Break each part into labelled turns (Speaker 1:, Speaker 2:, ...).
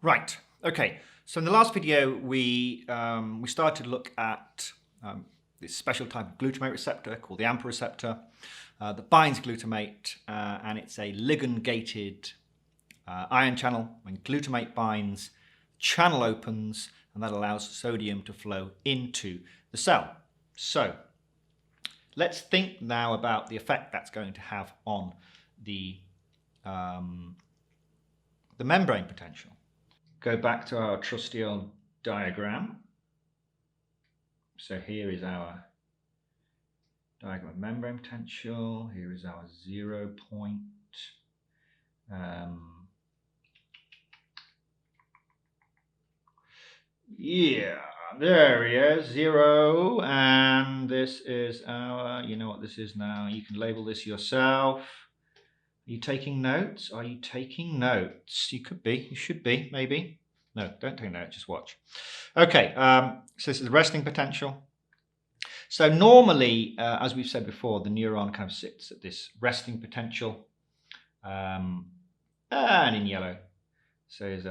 Speaker 1: Right. Okay. So in the last video, we started to look at this special type of glutamate receptor called the AMPA receptor that binds glutamate, and it's a ligand-gated ion channel. When glutamate binds, channel opens, and that allows sodium to flow into the cell. So let's think now about the effect that's going to have on the membrane potential. Go back to our trusty old diagram. So here is our diagram of membrane potential. Here is our 0 point. Yeah, there he is, 0. And this is our, you know what this is now. You can label this yourself. Are you taking notes? Are you taking notes? You could be. You should be, maybe. No, don't take notes. Just watch. Okay, so this is the resting potential. So normally, as we've said before, the neuron kind of sits at this resting potential, and in yellow. So it's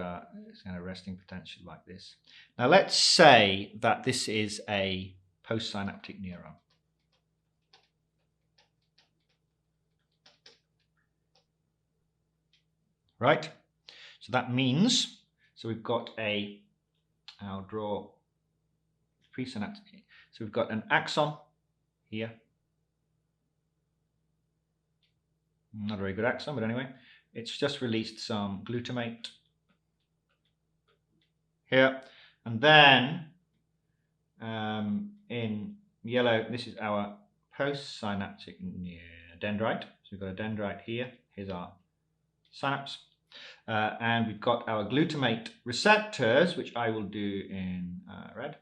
Speaker 1: kind of resting potential like this. Now let's say that this is a postsynaptic neuron. Right? So that means, so we've got I'll draw presynaptic. So we've got an axon here. Not a very good axon, but anyway, it's just released some glutamate here. And then in yellow, this is our postsynaptic dendrite. So we've got a dendrite here. Here's our synapse. And we've got our glutamate receptors, which I will do in red,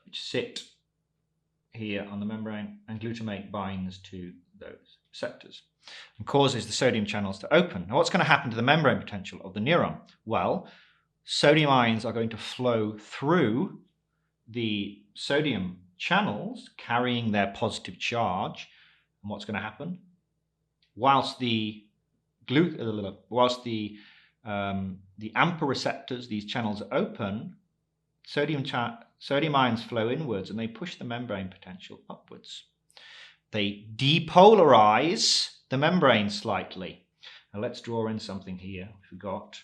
Speaker 1: which sit here on the membrane, and glutamate binds to those receptors and causes the sodium channels to open. Now, what's going to happen to the membrane potential of the neuron? Well, sodium ions are going to flow through the sodium channels, carrying their positive charge. And what's going to happen? Whilst the AMPA receptors, these channels are open, sodium ions flow inwards and they push the membrane potential upwards. They depolarize the membrane slightly. Now let's draw in something here. We've got,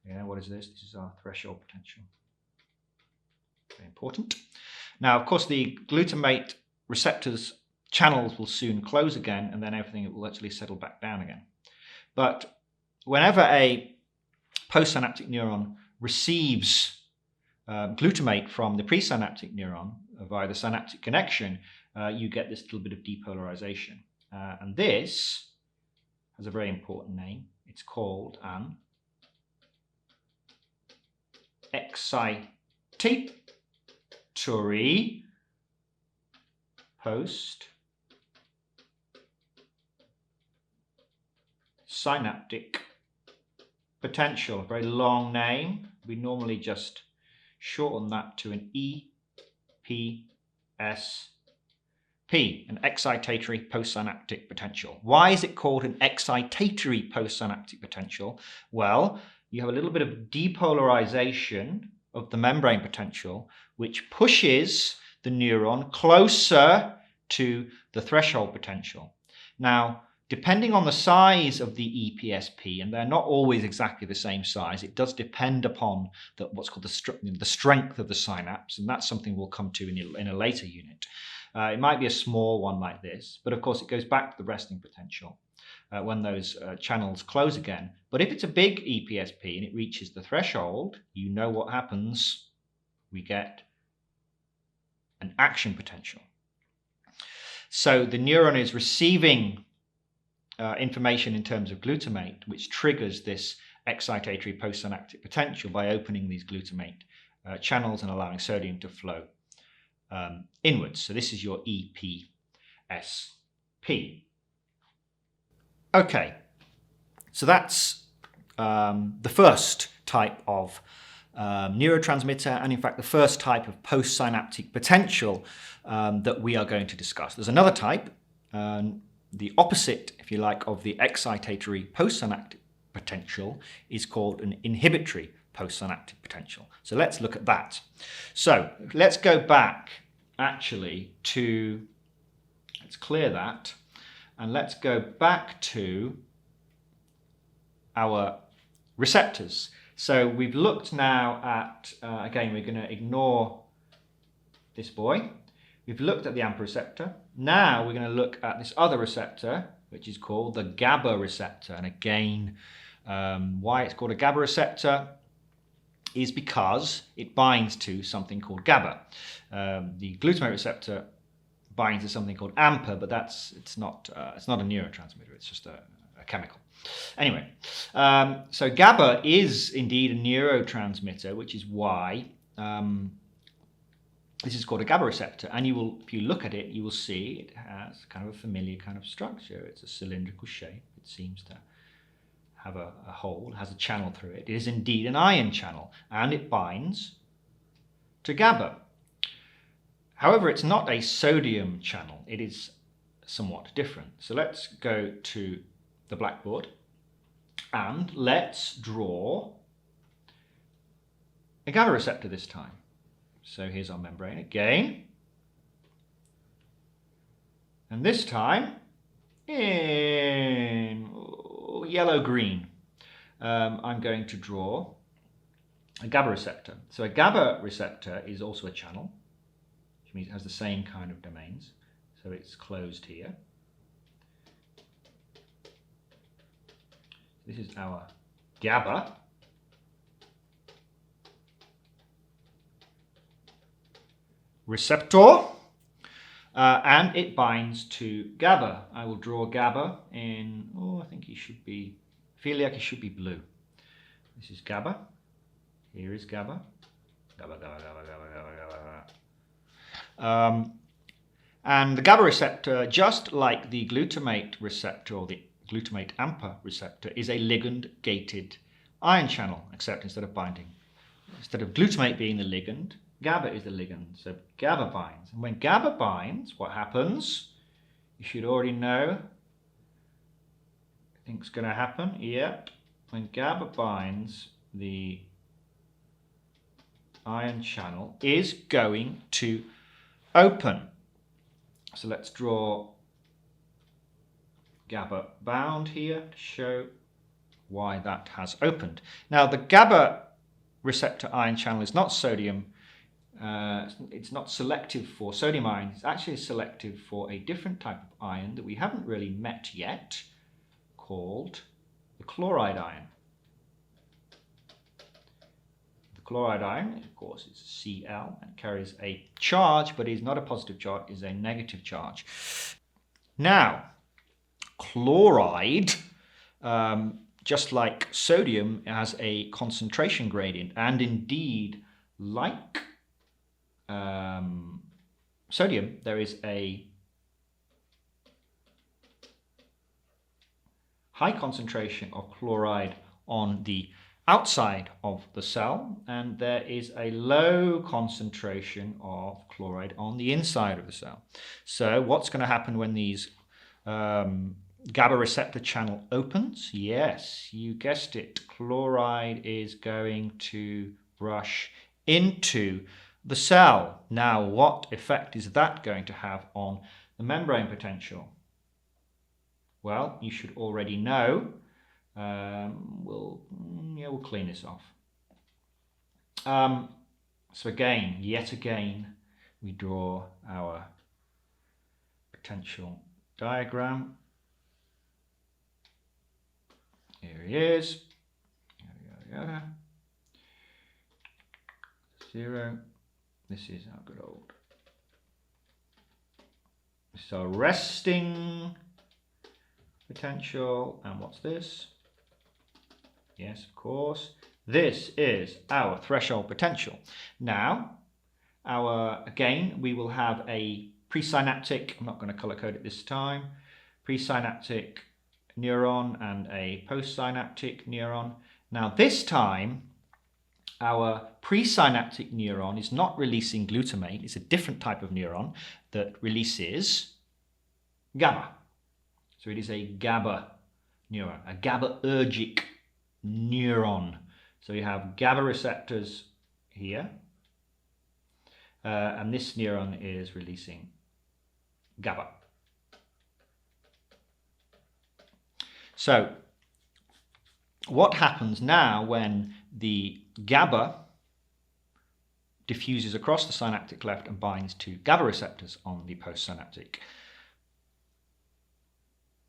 Speaker 1: what is this? This is our threshold potential. Very important. Now, of course, the glutamate receptors channels will soon close again, and then everything will actually settle back down again. But whenever a postsynaptic neuron receives glutamate from the presynaptic neuron via the synaptic connection, you get this little bit of depolarization. And this has a very important name. It's called an excitatory postsynaptic potential. A very long name. We normally just shorten that to an EPSP, an excitatory postsynaptic potential. Why is it called an excitatory postsynaptic potential? Well, you have a little bit of depolarization of the membrane potential, which pushes the neuron closer to the threshold potential. Now, depending on the size of the EPSP, and they're not always exactly the same size, it does depend upon what's called the strength of the synapse, and that's something we'll come to in a later unit. It might be a small one like this, but of course it goes back to the resting potential when those channels close again. But if it's a big EPSP and it reaches the threshold, you know what happens. We get an action potential. So the neuron is receiving information in terms of glutamate, which triggers this excitatory postsynaptic potential by opening these glutamate channels and allowing sodium to flow inwards. So this is your EPSP. Okay, so that's the first type of neurotransmitter, and in fact the first type of postsynaptic potential that we are going to discuss. There's another type, the opposite, if you like, of the excitatory postsynaptic potential is called an inhibitory postsynaptic potential. So let's look at that. So let's go back actually to, let's clear that, and let's go back to our receptors. So we've looked now at, again, we're going to ignore this boy. We've looked at the AMPA receptor. Now we're going to look at this other receptor, which is called the Gaba receptor. And again, why it's called a Gaba receptor is because it binds to something called GABA. The glutamate receptor binds to something called AMPA, but it's not a neurotransmitter. It's just a chemical. Anyway, so GABA is indeed a neurotransmitter, which is why this is called a GABA receptor. And if you look at it, you will see it has kind of a familiar kind of structure. It's a cylindrical shape. It seems to have a hole, has a channel through it. It is indeed an ion channel, and it binds to GABA. However, it's not a sodium channel. It is somewhat different. So let's go to the blackboard and let's draw a GABA receptor this time. So here's our membrane again. And this time in yellow-green, I'm going to draw a GABA receptor. So a GABA receptor is also a channel, which means it has the same kind of domains. So it's closed here. This is our GABA. Receptor. And it binds to GABA. I will draw GABA in, I think he should be, I feel like he should be blue. This is GABA. Here is GABA. GABA, GABA, GABA, GABA, GABA, GABA. And the GABA receptor, just like the glutamate receptor or the glutamate AMPA receptor, is a ligand-gated ion channel, except instead of binding. Instead of glutamate being the ligand, GABA is the ligand, so GABA binds. And when GABA binds, what happens? You should already know. I think it's going to happen. Yep. When GABA binds, the ion channel is going to open. So let's draw GABA bound here to show why that has opened. Now the GABA receptor ion channel is not sodium. It's not selective for sodium ions. It's actually selective for a different type of ion that we haven't really met yet, called the chloride ion. The chloride ion, of course, is Cl and carries a charge, but is not a positive charge, is a negative charge. Now, chloride, just like sodium, has a concentration gradient, and indeed, like sodium, there is a high concentration of chloride on the outside of the cell, and there is a low concentration of chloride on the inside of the cell. So what's going to happen when these GABA receptor channel opens? Yes, you guessed it, chloride is going to rush into the cell. Now, what effect is that going to have on the membrane potential? Well, you should already know. We'll clean this off. So again, yet again, we draw our potential diagram. Here he is. Zero. This is our good old. So resting potential, and what's this? Yes, of course. This is our threshold potential. Now, again, we will have a presynaptic, I'm not going to color code it this time, presynaptic neuron and a postsynaptic neuron. Now this time, our presynaptic neuron is not releasing glutamate. It's a different type of neuron that releases GABA. So it is a GABA neuron, a GABAergic neuron. So you have GABA receptors here, and this neuron is releasing GABA. So what happens now when the GABA diffuses across the synaptic cleft and binds to GABA receptors on the postsynaptic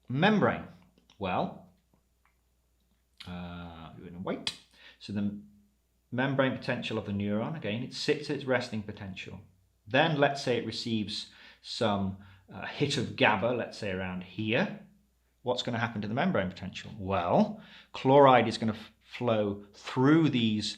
Speaker 1: membrane? Well, we're going to wait. So the membrane potential of the neuron, again, it sits at its resting potential. Then let's say it receives some hit of GABA, let's say around here. What's going to happen to the membrane potential? Well, chloride is going to flow through these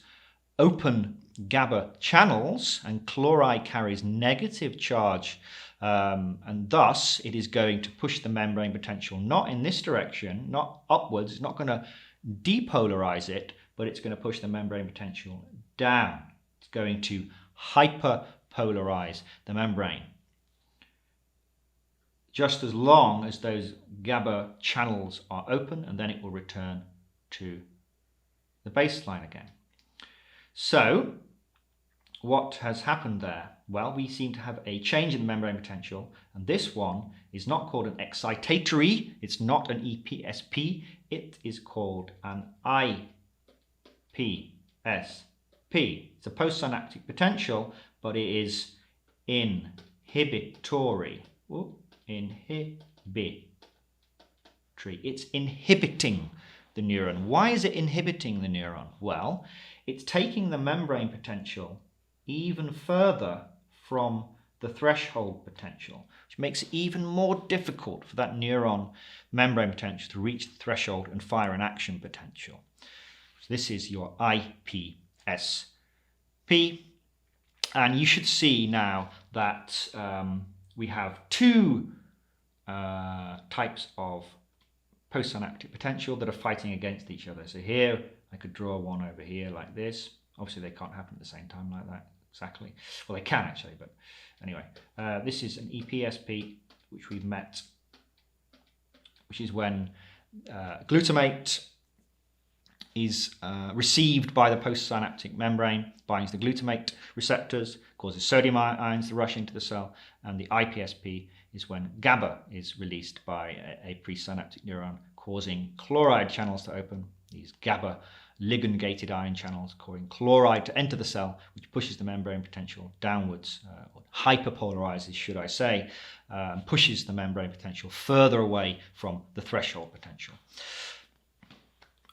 Speaker 1: open GABA channels, and chloride carries negative charge, and thus it is going to push the membrane potential not in this direction, not upwards. It's not going to depolarize it, but it's going to push the membrane potential down. It's going to hyperpolarize the membrane. Just as long as those GABA channels are open, and then it will return to the baseline again. So what has happened there? Well, we seem to have a change in the membrane potential, and this one is not called an excitatory, it's not an EPSP, it is called an IPSP. It's a postsynaptic potential, but it is inhibitory. It's inhibiting the neuron. Why is it inhibiting the neuron? Well, it's taking the membrane potential even further from the threshold potential, which makes it even more difficult for that neuron membrane potential to reach the threshold and fire an action potential. So this is your IPSP. And you should see now that we have two types of postsynaptic potential that are fighting against each other. So here I could draw one over here like this. Obviously they can't happen at the same time like that exactly. Well, they can actually, but anyway. This is an EPSP, which we've met, which is when glutamate is received by the postsynaptic membrane, binds the glutamate receptors, causes sodium ions to rush into the cell, and the IPSP is when GABA is released by a presynaptic neuron, causing chloride channels to open, these GABA ligand-gated ion channels, causing chloride to enter the cell, which pushes the membrane potential downwards, or hyperpolarizes, should I say, pushes the membrane potential further away from the threshold potential.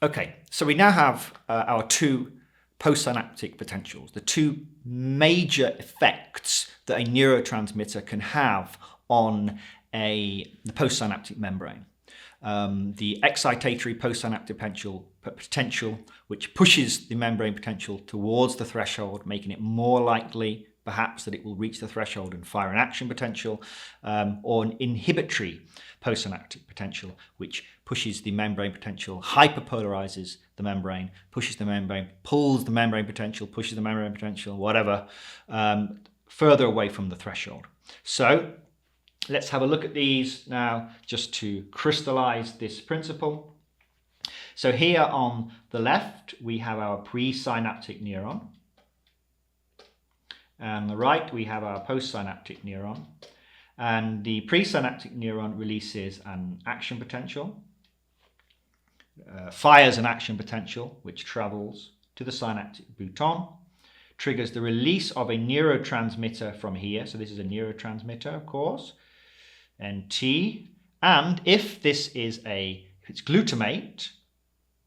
Speaker 1: Okay, so we now have our two postsynaptic potentials, the two major effects that a neurotransmitter can have on the postsynaptic membrane. The excitatory postsynaptic potential, which pushes the membrane potential towards the threshold, making it more likely perhaps that it will reach the threshold and fire an action potential, or an inhibitory postsynaptic potential, which pushes the membrane potential, hyperpolarizes the membrane, pushes the membrane, pulls the membrane potential, pushes the membrane potential, whatever, further away from the threshold. So let's have a look at these now just to crystallize this principle. So here on the left, we have our presynaptic neuron. And on the right, we have our postsynaptic neuron. And the presynaptic neuron releases an action potential, fires an action potential, which travels to the synaptic bouton, triggers the release of a neurotransmitter from here. So this is a neurotransmitter, of course, NT. And if this is if it's glutamate,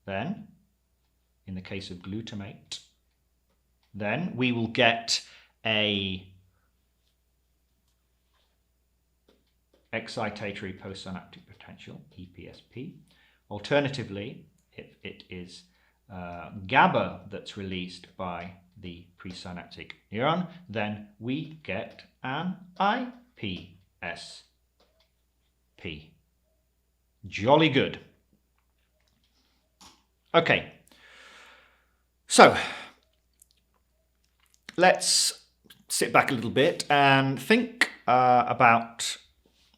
Speaker 1: then in the case of glutamate, then we will get a excitatory postsynaptic potential, EPSP. Alternatively, if it is GABA that's released by the presynaptic neuron, then we get an IPSP. Jolly good. Okay, so let's sit back a little bit and think about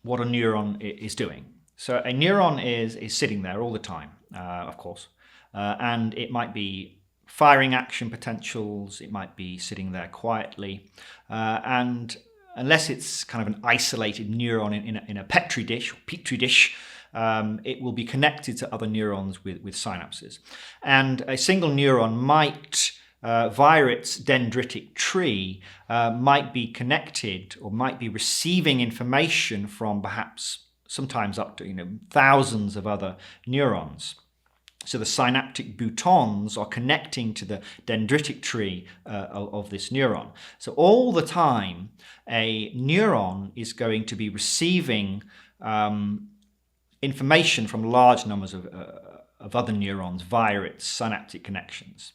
Speaker 1: what a neuron is doing. So a neuron is sitting there all the time, of course, and it might be firing action potentials, it might be sitting there quietly, and unless it's kind of an isolated neuron in a petri dish or petri dish, it will be connected to other neurons with synapses. And a single neuron might, via its dendritic tree, might be connected or might be receiving information from perhaps sometimes up to thousands of other neurons. So the synaptic boutons are connecting to the dendritic tree of this neuron. So all the time, a neuron is going to be receiving information from large numbers of other neurons via its synaptic connections.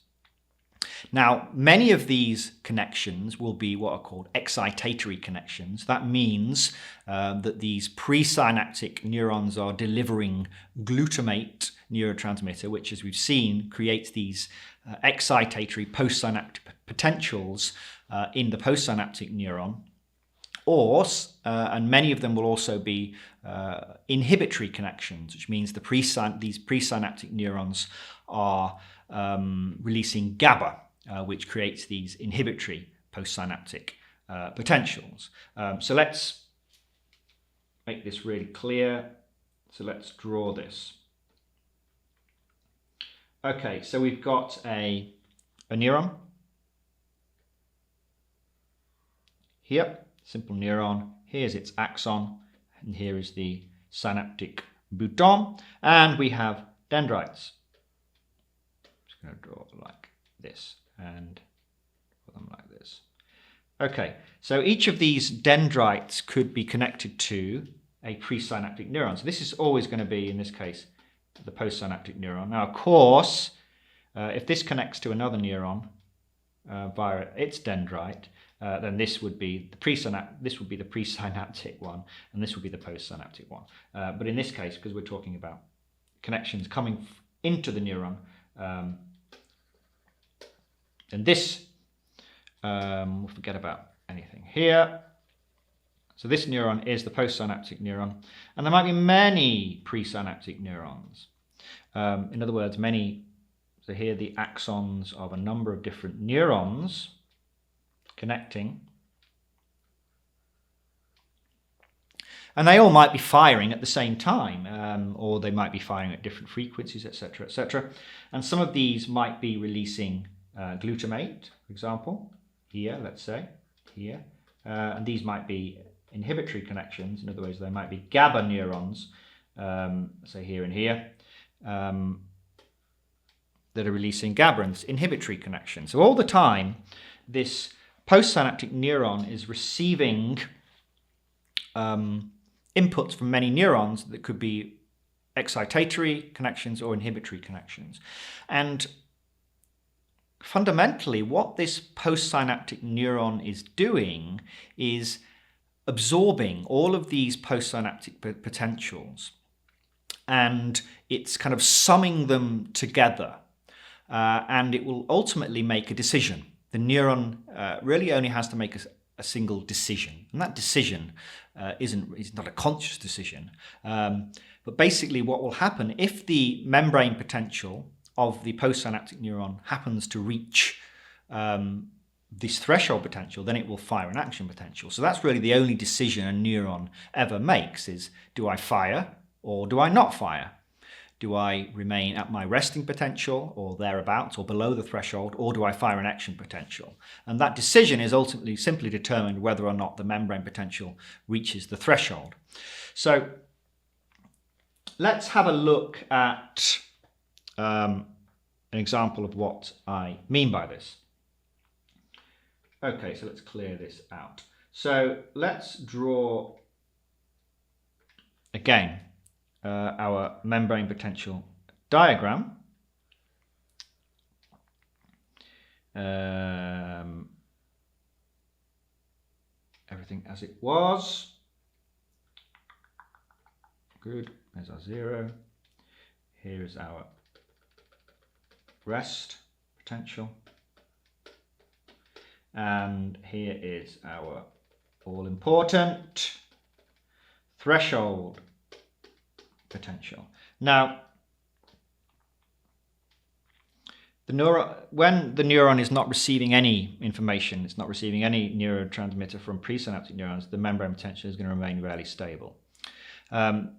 Speaker 1: Now, many of these connections will be what are called excitatory connections. That means that these presynaptic neurons are delivering glutamate neurotransmitter, which, as we've seen, creates these excitatory postsynaptic potentials in the postsynaptic neuron. And many of them will also be inhibitory connections, which means these presynaptic neurons are releasing Gaba, which creates these inhibitory postsynaptic potentials. So let's make this really clear. So let's draw this. Okay, so we've got a neuron here, simple neuron. Here's its axon, and here is the synaptic bouton, and we have dendrites. Just going to draw like this and put them like this. Okay, so each of these dendrites could be connected to a presynaptic neuron. So this is always going to be, in this case, the postsynaptic neuron. Now, of course, if this connects to another neuron via its dendrite, then this would be the presynaptic one, and this would be the postsynaptic one. But in this case, because we're talking about connections coming into the neuron, and this, we'll forget about anything here. So this neuron is the postsynaptic neuron, and there might be many presynaptic neurons. In other words, so here the axons of a number of different neurons connecting. And they all might be firing at the same time, or they might be firing at different frequencies, etc., etc. And some of these might be releasing glutamate, for example, here, let's say, here. And these might be inhibitory connections. In other words, they might be GABA neurons, say here and here, that are releasing GABA and inhibitory connections. So all the time, this postsynaptic neuron is receiving inputs from many neurons that could be excitatory connections or inhibitory connections. And fundamentally, what this postsynaptic neuron is doing is absorbing all of these postsynaptic potentials, and it's kind of summing them together, and it will ultimately make a decision. The neuron really only has to make a single decision, and that decision is not a conscious decision. But basically what will happen if the membrane potential of the postsynaptic neuron happens to reach this threshold potential, then it will fire an action potential. So that's really the only decision a neuron ever makes, is do I fire or do I not fire? Do I remain at my resting potential or thereabouts or below the threshold, or do I fire an action potential? And that decision is ultimately simply determined whether or not the membrane potential reaches the threshold. So let's have a look at an example of what I mean by this. Okay, so let's clear this out. So let's draw again our membrane potential diagram. Everything as it was. Good, there's our 0. Here's our rest potential. And here is our all-important threshold potential. Now, when the neuron is not receiving any information, it's not receiving any neurotransmitter from presynaptic neurons, the membrane potential is going to remain fairly stable. Now,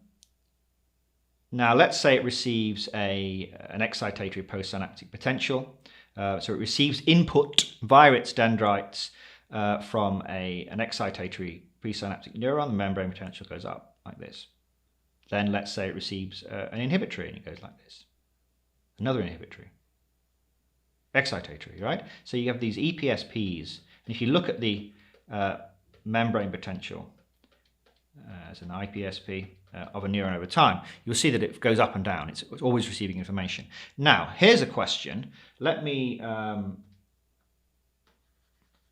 Speaker 1: let's say it receives an excitatory postsynaptic potential. So it receives input via its dendrites from an excitatory presynaptic neuron. The membrane potential goes up like this. Then let's say it receives an inhibitory, and it goes like this. Another inhibitory. Excitatory, right? So you have these EPSPs. And if you look at the membrane potential as an IPSP of a neuron over time, you'll see that it goes up and down. It's always receiving information. Now, here's a question. Let me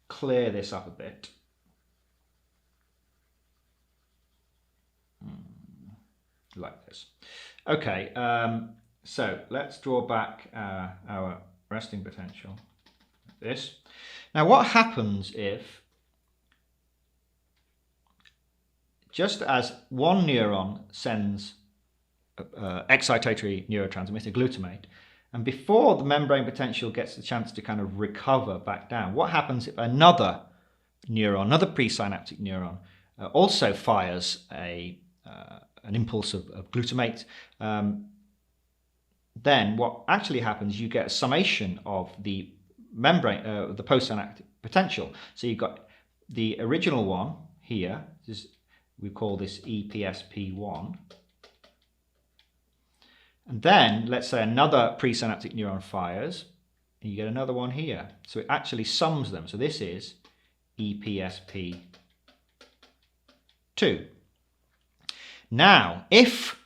Speaker 1: clear this up a bit. Like this. Okay, so let's draw back our resting potential, like this. Now, what happens if, just as one neuron sends excitatory neurotransmitter, glutamate, and before the membrane potential gets the chance to kind of recover back down, what happens if another neuron, another presynaptic neuron, also fires an impulse of glutamate? Then what actually happens, you get a summation of the membrane, the postsynaptic potential. So you've got the original one here, we call this EPSP1. And then let's say another presynaptic neuron fires, and you get another one here. So it actually sums them. So this is EPSP2. Now, if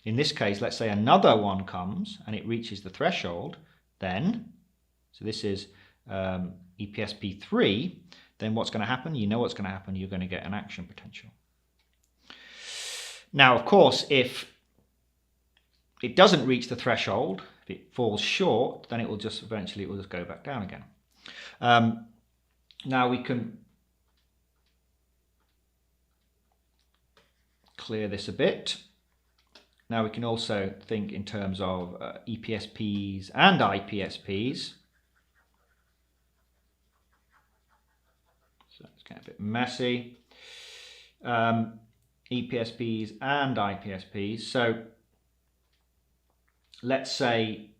Speaker 1: in this case, let's say another one comes and it reaches the threshold, then, so this is EPSP3, then what's going to happen? You know what's going to happen. You're going to get an action potential. Now, of course, if it doesn't reach the threshold, if it falls short, then it will just eventually go back down again. Now we can clear this a bit. Now we can also think in terms of EPSPs and IPSPs. So it's getting a bit messy. EPSPs and IPSPs. So let's say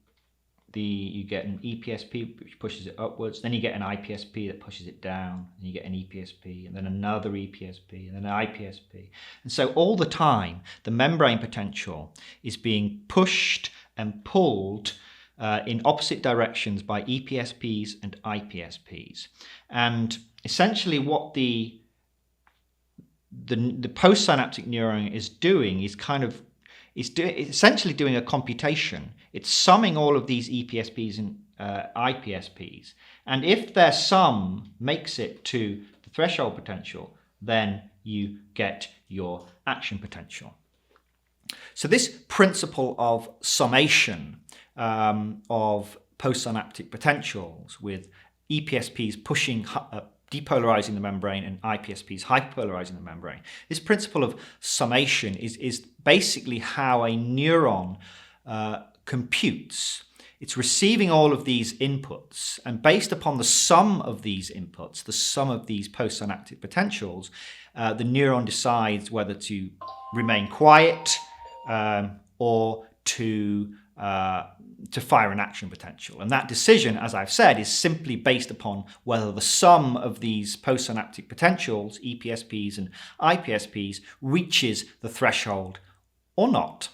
Speaker 1: you get an EPSP which pushes it upwards, then you get an IPSP that pushes it down, and you get an EPSP, and then another EPSP, and then an IPSP. And so all the time, the membrane potential is being pushed and pulled in opposite directions by EPSPs and IPSPs. And essentially what the postsynaptic neuron is doing is essentially doing a computation. It's summing all of these EPSPs and IPSPs. And if their sum makes it to the threshold potential, then you get your action potential. So this principle of summation of postsynaptic potentials, with EPSPs pushing depolarizing the membrane and IPSPs hyperpolarizing the membrane. This principle of summation is basically how a neuron computes. It's receiving all of these inputs, and based upon the sum of these inputs, the sum of these postsynaptic potentials, the neuron decides whether to remain quiet or to fire an action potential. And that decision, as I've said, is simply based upon whether the sum of these postsynaptic potentials, EPSPs and IPSPs, reaches the threshold or not.